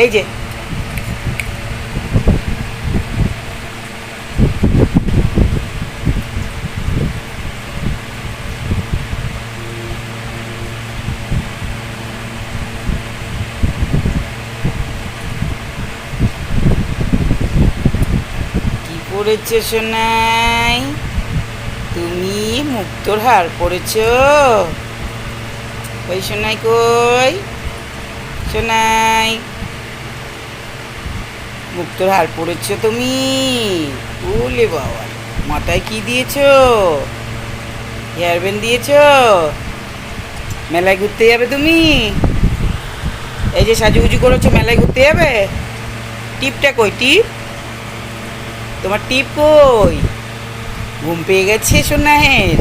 এই যে কি পড়েছো সোনাই? তুমি মুক্তোর হার পড়েছো? ওই সোনাই কই? সোনাই, মুক্তোর হার পড়েছো তুমি? ওলে বাবা, মাথায় কি দিয়েছো? হেয়ার ব্যান্ড দিয়েছো? মেলায় ঘুরতে যাবে তুমি? এই যে সাজুগুজু করেছো, মেলায় ঘুরতে যাবে? টিপটা কই টিপ? তোমার টিপ কই? ঘুম পেয়ে গেছে সোনাহের?